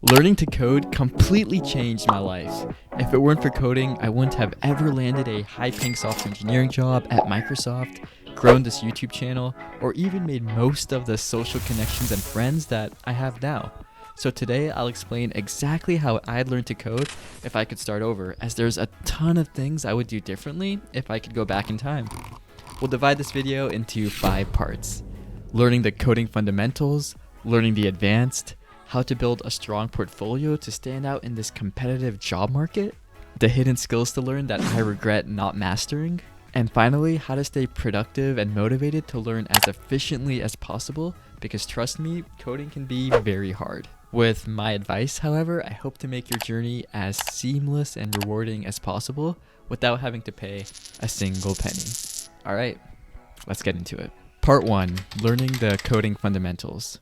Learning to code completely changed my life. If it weren't for coding, I wouldn't have ever landed a high-paying software engineering job at Microsoft, grown this YouTube channel, or even made most of the social connections and friends that I have now. So today I'll explain exactly how I'd learn to code if I could start over, as there's a ton of things I would do differently if I could go back in time. We'll divide this video into 5 parts. Learning the coding fundamentals, learning the advanced, how to build a strong portfolio to stand out in this competitive job market, the hidden skills to learn that I regret not mastering, and finally, how to stay productive and motivated to learn as efficiently as possible, because trust me, coding can be very hard. With my advice, however, I hope to make your journey as seamless and rewarding as possible without having to pay a single penny. Alright, let's get into it. Part 1, learning the coding fundamentals.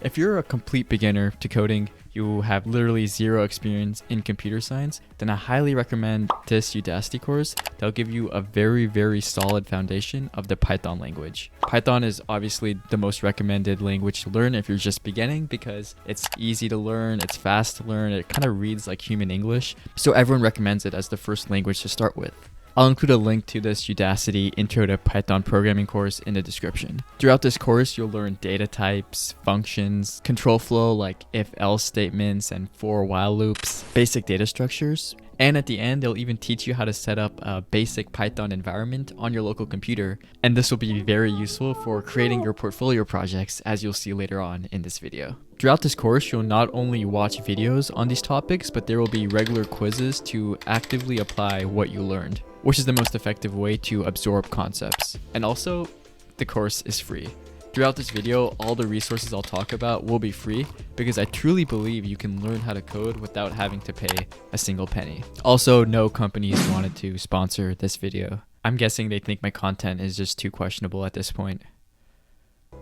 If you're a complete beginner to coding, you have literally zero experience in computer science, then I highly recommend this Udacity course. That'll give you a very solid foundation of the Python language. Python is obviously the most recommended language to learn if you're just beginning because it's easy to learn, it's fast to learn, it kind of reads like human English, so everyone recommends it as the first language to start with. I'll include a link to this Udacity Intro to Python programming course in the description. Throughout this course, you'll learn data types, functions, control flow like if-else statements and for while loops, basic data structures, and at the end, they'll even teach you how to set up a basic Python environment on your local computer, and this will be very useful for creating your portfolio projects, as you'll see later on in this video. Throughout this course, you'll not only watch videos on these topics, but there will be regular quizzes to actively apply what you learned, which is the most effective way to absorb concepts. And also, the course is free. Throughout this video, all the resources I'll talk about will be free because I truly believe you can learn how to code without having to pay a single penny. Also, no companies wanted to sponsor this video. I'm guessing they think my content is just too questionable at this point.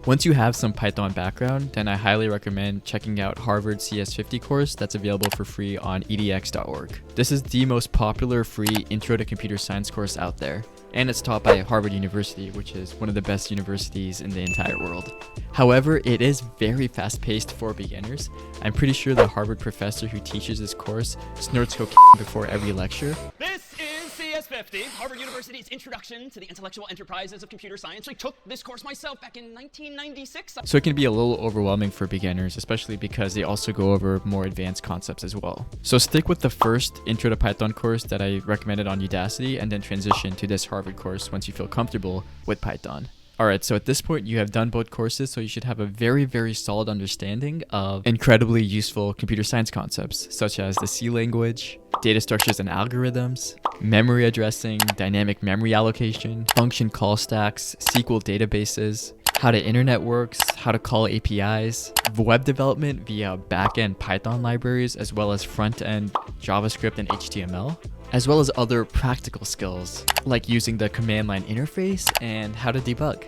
Once you have some Python background, then I highly recommend checking out Harvard's CS50 course that's available for free on edx.org. This is the most popular free Intro to Computer Science course out there, and it's taught by Harvard University, which is one of the best universities in the entire world. However, it is very fast-paced for beginners. I'm pretty sure the Harvard professor who teaches this course snorts cocaine before every lecture. This is CS50, Harvard University's Introduction to the Intellectual Enterprises of Computer Science. I took this course myself back in 1996. So it can be a little overwhelming for beginners, especially because they also go over more advanced concepts as well. So stick with the first Intro to Python course that I recommended on Udacity and then transition to this Harvard course once you feel comfortable with Python. Alright, so at this point you have done both courses, so you should have a very solid understanding of incredibly useful computer science concepts, such as the C language, data structures and algorithms, memory addressing, dynamic memory allocation, function call stacks, SQL databases, how the internet works, how to call APIs, web development via backend Python libraries, as well as front-end JavaScript and HTML, as well as other practical skills like using the command line interface and how to debug.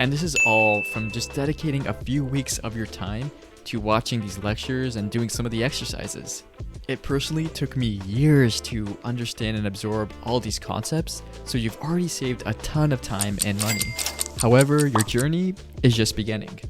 And this is all from just dedicating a few weeks of your time to watching these lectures and doing some of the exercises. It personally took me years to understand and absorb all these concepts, so you've already saved a ton of time and money. However, your journey is just beginning.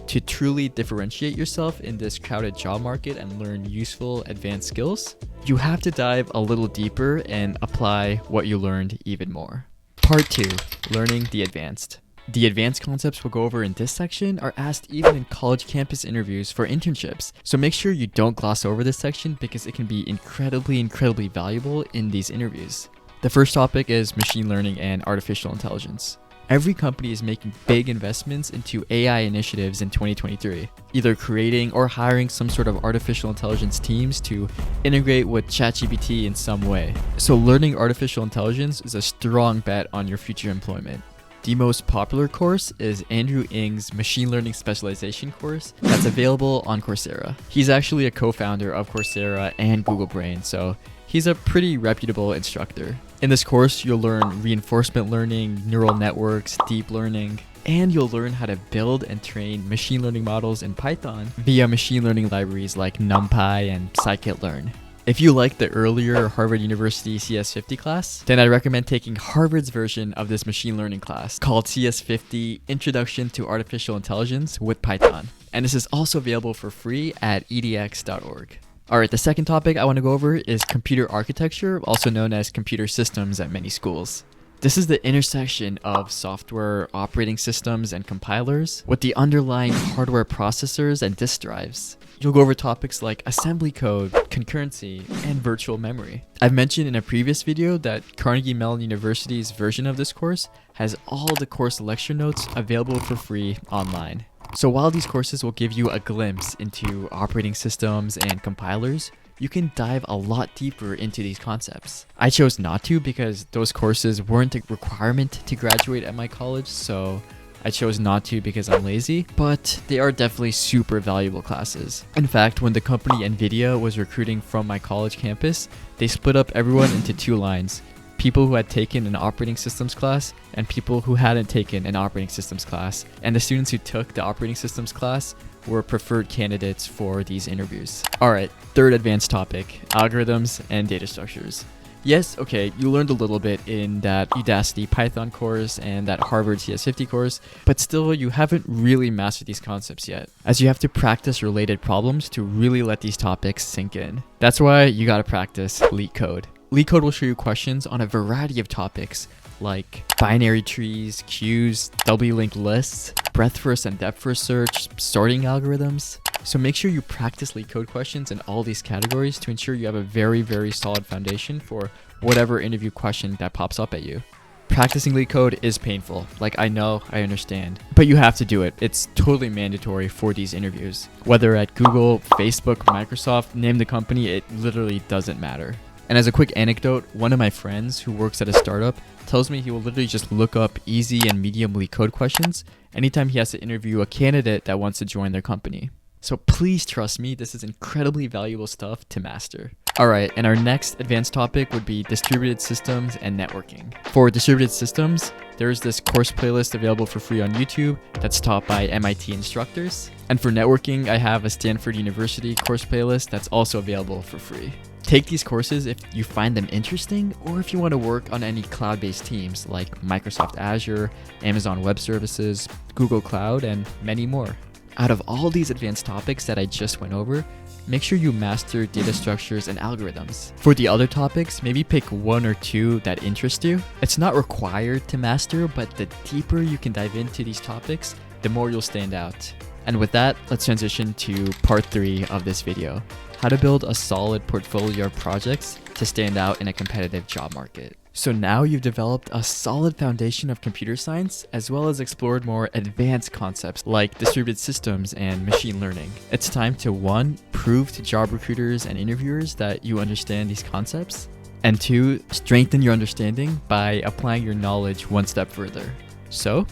To truly differentiate yourself in this crowded job market and learn useful advanced skills, you have to dive a little deeper and apply what you learned even more. Part 2, learning the advanced. The advanced concepts we'll go over in this section are asked even in college campus interviews for internships, so make sure you don't gloss over this section because it can be incredibly valuable in these interviews. The first topic is machine learning and artificial intelligence. Every company is making big investments into AI initiatives in 2023, either creating or hiring some sort of artificial intelligence teams to integrate with ChatGPT in some way. So learning artificial intelligence is a strong bet on your future employment. The most popular course is Andrew Ng's Machine Learning Specialization course that's available on Coursera. He's actually a co-founder of Coursera and Google Brain, so he's a pretty reputable instructor. In this course, you'll learn reinforcement learning, neural networks, deep learning, and you'll learn how to build and train machine learning models in Python via machine learning libraries like NumPy and scikit-learn. If you like the earlier Harvard University CS50 class, then I recommend taking Harvard's version of this machine learning class called CS50 Introduction to Artificial Intelligence with Python. and this is also available for free at edx.org. Alright, the second topic I want to go over is computer architecture, also known as computer systems at many schools. This is the intersection of software, operating systems, and compilers with the underlying hardware processors and disk drives. You'll go over topics like assembly code, concurrency, and virtual memory. I've mentioned in a previous video that Carnegie Mellon University's version of this course has all the course lecture notes available for free online. So while these courses will give you a glimpse into operating systems and compilers, you can dive a lot deeper into these concepts. I chose not to because those courses weren't a requirement to graduate at my college, so I chose not to because I'm lazy, but they are definitely super valuable classes. In fact, when the company NVIDIA was recruiting from my college campus, they split up everyone into two lines: people who had taken an operating systems class and people who hadn't taken an operating systems class. And the students who took the operating systems class were preferred candidates for these interviews. Alright, third advanced topic, algorithms and data structures. Yes, okay, you learned a little bit in that Udacity Python course and that Harvard CS50 course, but still you haven't really mastered these concepts yet, as you have to practice related problems to really let these topics sink in. That's why you gotta practice LeetCode. LeetCode will show you questions on a variety of topics like binary trees, queues, doubly linked lists, breadth first and depth first search, sorting algorithms. So make sure you practice LeetCode questions in all these categories to ensure you have a very, very solid foundation for whatever interview question that pops up at you. Practicing LeetCode is painful, like I know, I understand, but you have to do it. It's totally mandatory for these interviews. Whether at Google, Facebook, Microsoft, name the company, it literally doesn't matter. And as a quick anecdote, one of my friends who works at a startup tells me he will literally just look up easy and medium LeetCode questions anytime he has to interview a candidate that wants to join their company. So please trust me, this is incredibly valuable stuff to master. Alright, and our next advanced topic would be distributed systems and networking. For distributed systems, there's this course playlist available for free on YouTube that's taught by MIT instructors. And for networking, I have a Stanford University course playlist that's also available for free. Take these courses if you find them interesting or if you want to work on any cloud-based teams like Microsoft Azure, Amazon Web Services, Google Cloud, and many more. Out of all these advanced topics that I just went over, make sure you master data structures and algorithms. For the other topics, maybe pick one or two that interest you. It's not required to master, but the deeper you can dive into these topics, the more you'll stand out. And with that, let's transition to part 3 of this video: how to build a solid portfolio of projects to stand out in a competitive job market. So now you've developed a solid foundation of computer science, as well as explored more advanced concepts like distributed systems and machine learning. It's time to 1, prove to job recruiters and interviewers that you understand these concepts, and 2, strengthen your understanding by applying your knowledge one step further. So,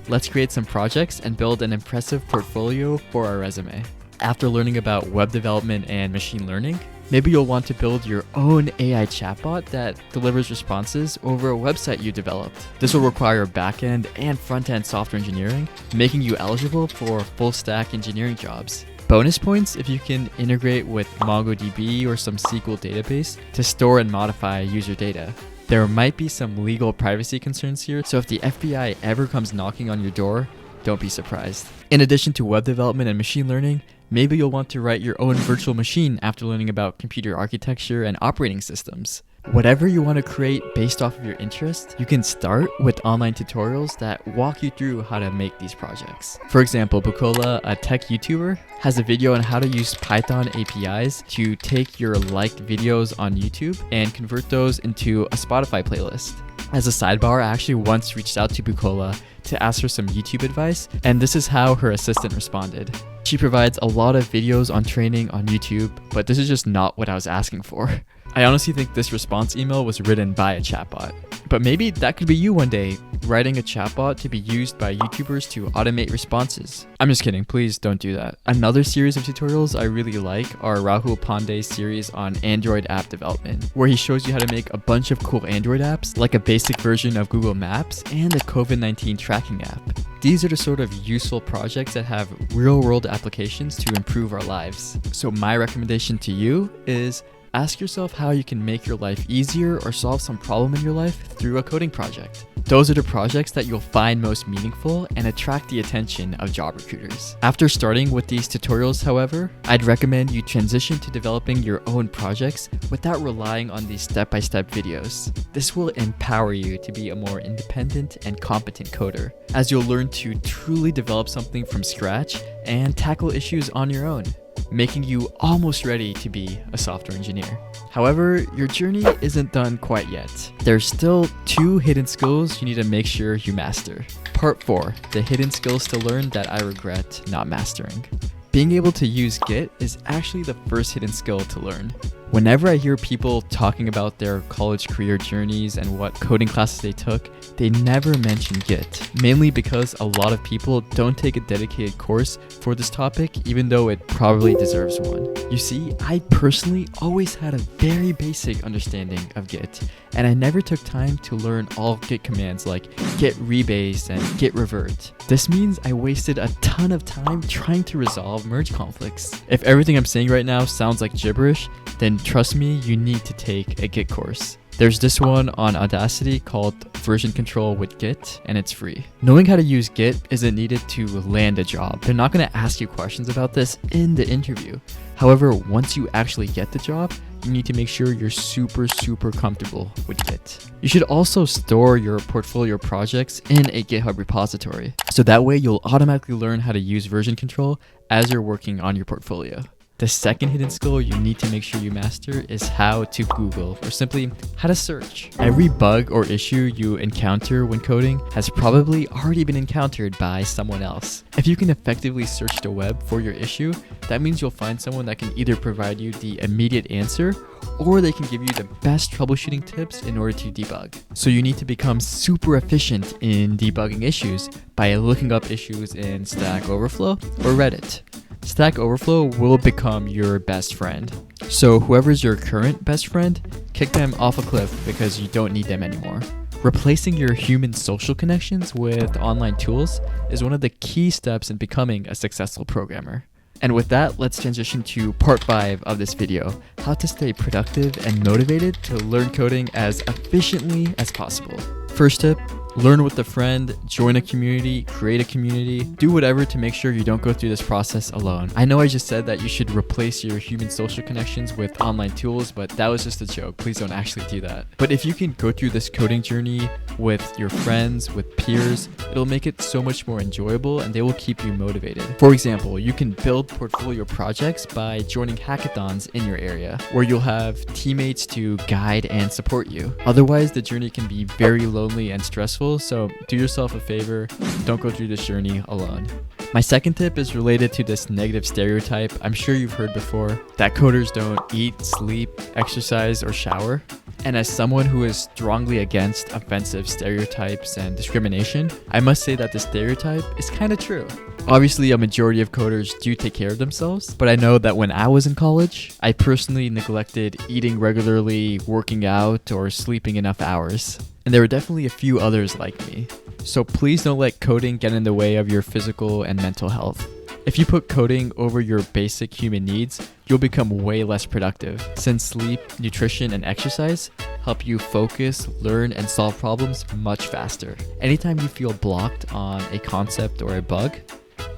let's create some projects and build an impressive portfolio for our resume. After learning about web development and machine learning, maybe you'll want to build your own AI chatbot that delivers responses over a website you developed. This will require back-end and front-end software engineering, making you eligible for full-stack engineering jobs. Bonus points if you can integrate with MongoDB or some SQL database to store and modify user data. There might be some legal privacy concerns here, so if the FBI ever comes knocking on your door, don't be surprised. In addition to web development and machine learning, maybe you'll want to write your own virtual machine after learning about computer architecture and operating systems. Whatever you want to create based off of your interest, you can start with online tutorials that walk you through how to make these projects. For example, Bukola, a tech YouTuber, has a video on how to use Python APIs to take your liked videos on YouTube and convert those into a Spotify playlist. As a sidebar, I actually once reached out to Bukola to ask her some YouTube advice, and this is how her assistant responded. She provides a lot of videos on training on YouTube, but this is just not what I was asking for. I honestly think this response email was written by a chatbot. But maybe that could be you one day, writing a chatbot to be used by YouTubers to automate responses. I'm just kidding, please don't do that. Another series of tutorials I really like are Rahul Pandey's series on Android app development, where he shows you how to make a bunch of cool Android apps, like a basic version of Google Maps and a COVID-19 tracking app. These are the sort of useful projects that have real-world applications to improve our lives. So my recommendation to you is Ask yourself how you can make your life easier or solve some problem in your life through a coding project. Those are the projects that you'll find most meaningful and attract the attention of job recruiters. After starting with these tutorials, however, I'd recommend you transition to developing your own projects without relying on these step-by-step videos. This will empower you to be a more independent and competent coder, as you'll learn to truly develop something from scratch and tackle issues on your own, making you almost ready to be a software engineer. However, your journey isn't done quite yet. There's still 2 hidden skills you need to make sure you master. Part 4, the hidden skills to learn that I regret not mastering. Being able to use Git is actually the first hidden skill to learn. Whenever I hear people talking about their college career journeys and what coding classes they took, they never mention Git, mainly because a lot of people don't take a dedicated course for this topic, even though it probably deserves one. You see, I personally always had a very basic understanding of Git, and I never took time to learn all Git commands like git rebase and git revert. This means I wasted a ton of time trying to resolve merge conflicts. If everything I'm saying right now sounds like gibberish, then trust me, you need to take a Git course. There's this one on Audacity called Version Control with Git, and it's free. Knowing how to use Git isn't needed to land a job. They're not going to ask you questions about this in the interview. However, once you actually get the job, you need to make sure you're super comfortable with Git. You should also store your portfolio projects in a GitHub repository, so that way you'll automatically learn how to use version control as you're working on your portfolio. The second hidden skill you need to make sure you master is how to Google, or simply how to search. Every bug or issue you encounter when coding has probably already been encountered by someone else. If you can effectively search the web for your issue, that means you'll find someone that can either provide you the immediate answer, or they can give you the best troubleshooting tips in order to debug. So you need to become super efficient in debugging issues by looking up issues in Stack Overflow or Reddit. Stack Overflow will become your best friend. So whoever's your current best friend, kick them off a cliff because you don't need them anymore. Replacing your human social connections with online tools is one of the key steps in becoming a successful programmer. And with that, let's transition to part 5 of this video, how to stay productive and motivated to learn coding as efficiently as possible. First tip, learn with a friend, join a community, create a community, do whatever to make sure you don't go through this process alone. I know I just said that you should replace your human social connections with online tools, but that was just a joke. Please don't actually do that. But if you can go through this coding journey with your friends, with peers, it'll make it so much more enjoyable and they will keep you motivated. For example, you can build portfolio projects by joining hackathons in your area, where you'll have teammates to guide and support you. Otherwise, the journey can be very lonely and stressful. So do yourself a favor, don't go through this journey alone. My second tip is related to this negative stereotype I'm sure you've heard before, that coders don't eat, sleep, exercise, or shower. And as someone who is strongly against offensive stereotypes and discrimination, I must say that the stereotype is kind of true. Obviously, a majority of coders do take care of themselves, but I know that when I was in college, I personally neglected eating regularly, working out, or sleeping enough hours. And there were definitely a few others like me. So please don't let coding get in the way of your physical and mental health. If you put coding over your basic human needs, you'll become way less productive, since sleep, nutrition, and exercise help you focus, learn, and solve problems much faster. Anytime you feel blocked on a concept or a bug,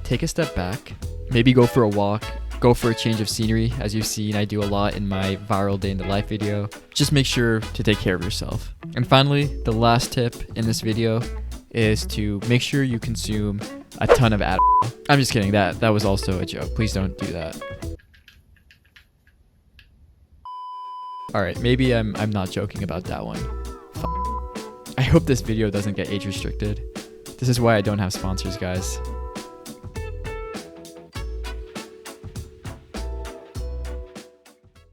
take a step back, maybe go for a walk, go for a change of scenery. As you've seen, I do a lot in my viral day in the life video. Just make sure to take care of yourself. And finally, the last tip in this video is to make sure you consume a ton of Adderall. I'm just kidding, that was also a joke. Please don't do that. Alright, maybe I'm not joking about that one. I hope this video doesn't get age restricted. This is why I don't have sponsors, guys.